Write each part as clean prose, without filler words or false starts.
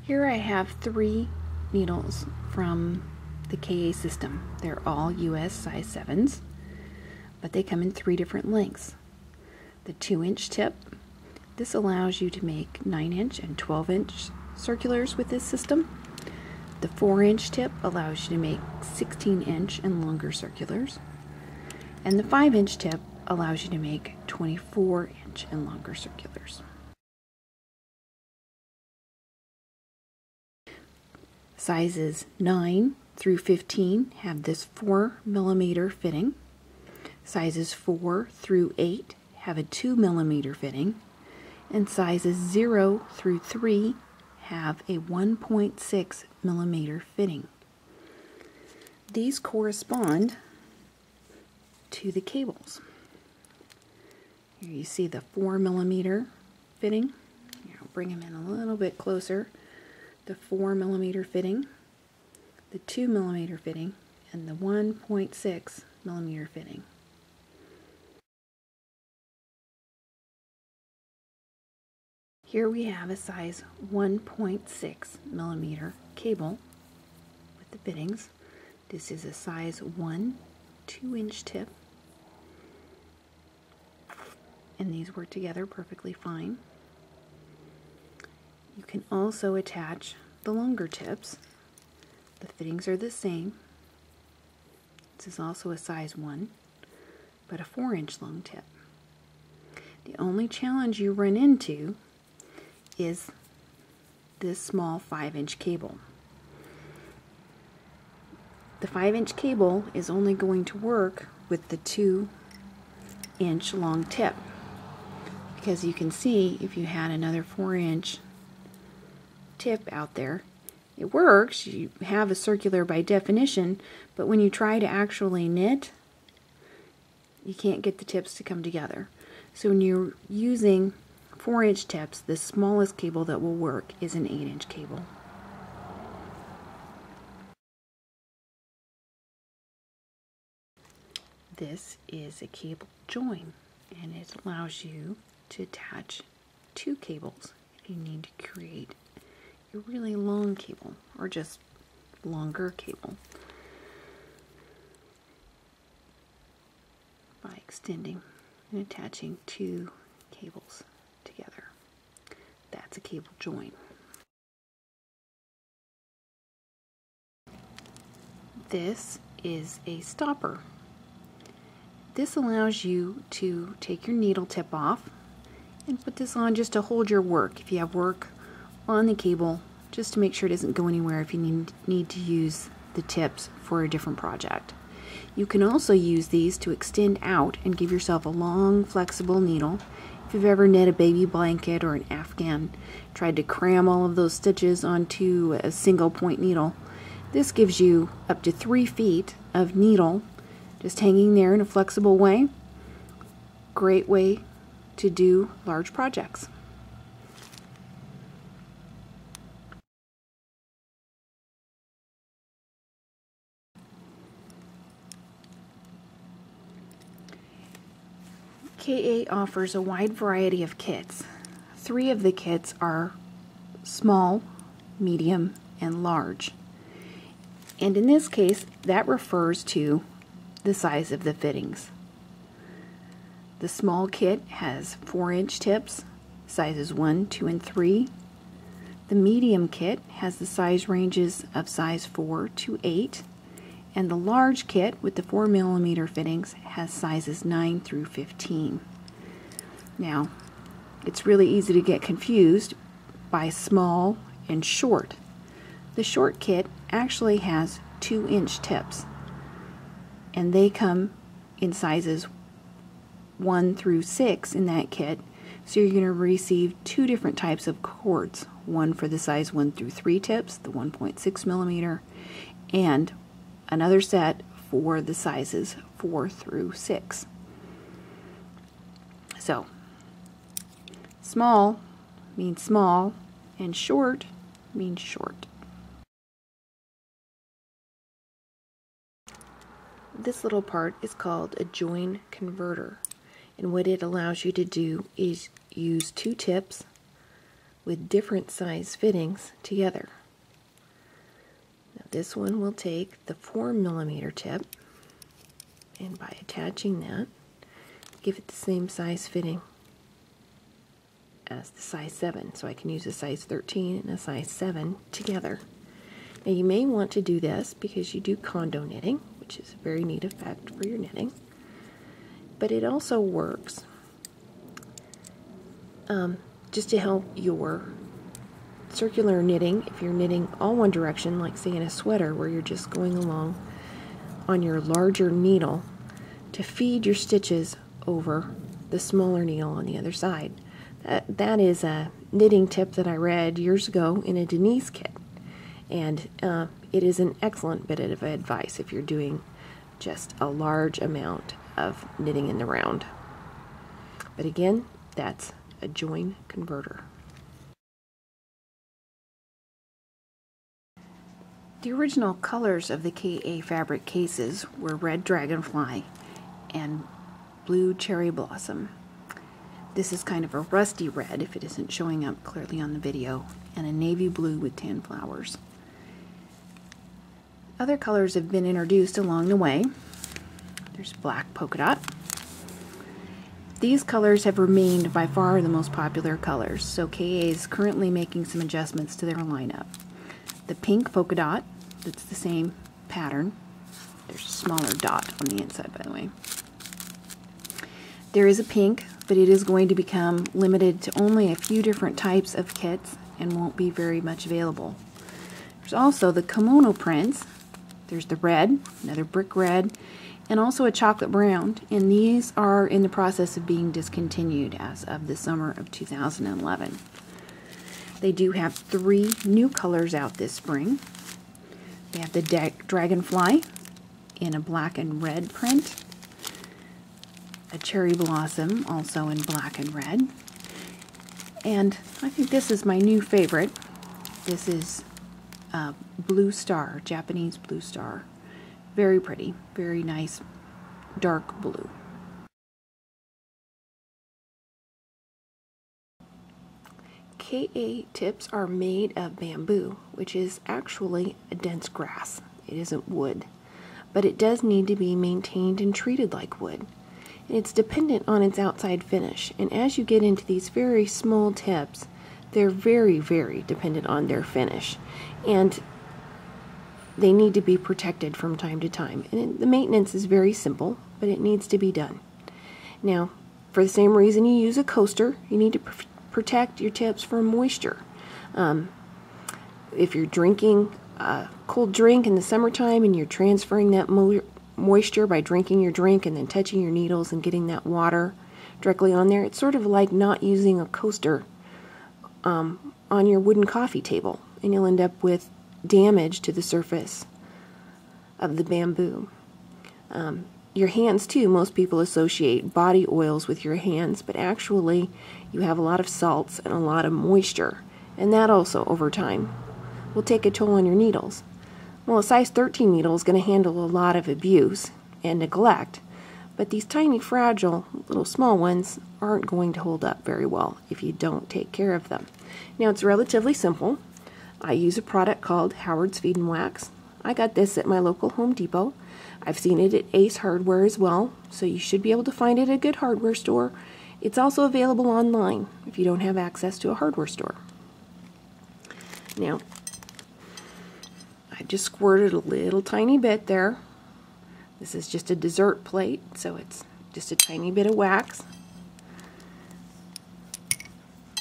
Here I have 3 needles from the KA system. They're all US size 7s, but they come in 3 different lengths. The 2-inch tip, this allows you to make 9-inch and 12-inch circulars with this system. The 4-inch tip allows you to make 16-inch and longer circulars. And the 5-inch tip allows you to make 24-inch and longer circulars. Sizes 9 through 15 have this 4mm fitting. Sizes 4 through 8 have a 2mm fitting. And sizes 0 through 3 have a 1.6mm fitting. These correspond to the cables. Here you see the 4mm fitting. Here, I'll bring them in a little bit closer. The 4mm fitting, the 2mm fitting, and the 1.6mm fitting. Here we have a size 1.6mm cable with the fittings. This is a size 1 2-inch tip, and these work together perfectly fine. You can also attach the longer tips. The fittings are the same. This is also a size 1, but a 4-inch long tip. The only challenge you run into is this small 5-inch cable. The 5-inch cable is only going to work with the 2-inch long tip, because you can see if you had another 4-inch tip out there, it works. You have a circular by definition, but when you try to actually knit, you can't get the tips to come together. So when you're using 4-inch tips, the smallest cable that will work is an 8-inch cable. This is a cable join, and it allows you to attach 2 cables if you need to create a really long cable or just longer cable by extending and attaching 2 cables together. That's a cable join. This is a stopper. This allows you to take your needle tip off and put this on just to hold your work. If you have work on the cable, just to make sure it doesn't go anywhere if you need to use the tips for a different project. You can also use these to extend out and give yourself a long, flexible needle. If you've ever knit a baby blanket or an Afghan, tried to cram all of those stitches onto a single point needle, this gives you up to 3 feet of needle just hanging there in a flexible way. Great way to do large projects. KA offers a wide variety of kits. 3 of the kits are small, medium, and large. And in this case, that refers to the size of the fittings. The small kit has 4-inch tips, sizes 1, 2, and 3. The medium kit has the size ranges of size 4 to 8. And the large kit with the 4mm fittings has sizes 9 through 15. Now, it's really easy to get confused by small and short. The short kit actually has 2-inch tips, and they come in sizes 1 through 6 in that kit, so you're going to receive 2 different types of cords, one for the size 1 through 3 tips, the 1.6mm, and another set for the sizes 4 through 6. So, small means small, and short means short. This little part is called a join converter, and what it allows you to do is use 2 tips with different size fittings together. Now this one will take the 4mm tip, and by attaching that, give it the same size fitting as the size 7. So I can use a size 13 and a size 7 together. Now you may want to do this because you do condo knitting, which is a very neat effect for your knitting. But it also works just to help your circular knitting if you're knitting all one direction, like say in a sweater where you're just going along on your larger needle to feed your stitches over the smaller needle on the other side. That is a knitting tip that I read years ago in a Denise kit, and it is an excellent bit of advice if you're doing just a large amount of knitting in the round. But again, that's a join converter. The original colors of the KA fabric cases were red dragonfly and blue cherry blossom. This is kind of a rusty red if it isn't showing up clearly on the video, and a navy blue with tan flowers. Other colors have been introduced along the way. There's black polka dot. These colors have remained by far the most popular colors, so KA is currently making some adjustments to their lineup. The pink polka dot, that's the same pattern. There's a smaller dot on the inside, by the way. There is a pink, but it is going to become limited to only a few different types of kits and won't be very much available. There's also the kimono prints. There's the red, another brick red, and also a chocolate brown, and these are in the process of being discontinued as of the summer of 2011. They do have 3 new colors out this spring. They have the dragonfly in a black and red print, a cherry blossom also in black and red, and I think this is my new favorite. This is blue star, Japanese blue star. Very pretty, very nice dark blue. KA tips are made of bamboo, which is actually a dense grass. It isn't wood, but it does need to be maintained and treated like wood. And it's dependent on its outside finish. And as you get into these very small tips, they're very, very dependent on their finish. And they need to be protected from time to time. And the maintenance is very simple, but it needs to be done. Now, for the same reason you use a coaster, you need to protect your tips from moisture. If you're drinking a cold drink in the summertime and you're transferring that moisture by drinking your drink and then touching your needles and getting that water directly on there, it's sort of like not using a coaster on your wooden coffee table, and you'll end up with damage to the surface of the bamboo. Your hands too, most people associate body oils with your hands, but actually you have a lot of salts and a lot of moisture, and that also over time will take a toll on your needles. Well, a size 13 needle is going to handle a lot of abuse and neglect, but these tiny, fragile, little small ones aren't going to hold up very well if you don't take care of them. Now, it's relatively simple. I use a product called Howard's Feed and Wax. I got this at my local Home Depot. I've seen it at Ace Hardware as well, so you should be able to find it at a good hardware store. It's also available online if you don't have access to a hardware store. Now, I just squirted a little tiny bit there. This is just a dessert plate, so it's just a tiny bit of wax.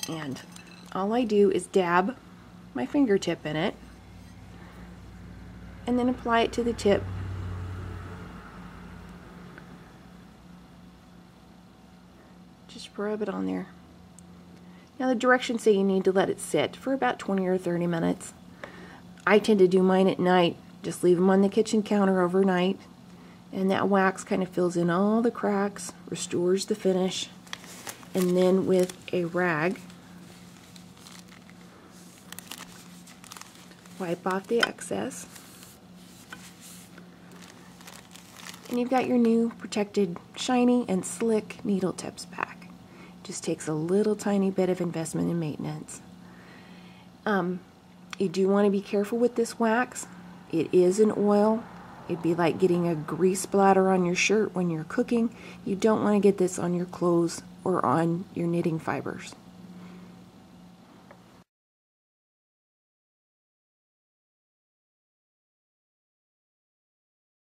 And all I do is dab my fingertip in it and then apply it to the tip. Just rub it on there. Now the directions say you need to let it sit for about 20 or 30 minutes. I tend to do mine at night. Just leave them on the kitchen counter overnight, and that wax kind of fills in all the cracks, restores the finish, and then with a rag, wipe off the excess, and you've got your new protected, shiny, and slick needle tips back. Just takes a little tiny bit of investment and maintenance, You do want to be careful with this wax. It is an oil. It'd be like getting a grease splatter on your shirt when you're cooking. You don't want to get this on your clothes or on your knitting fibers.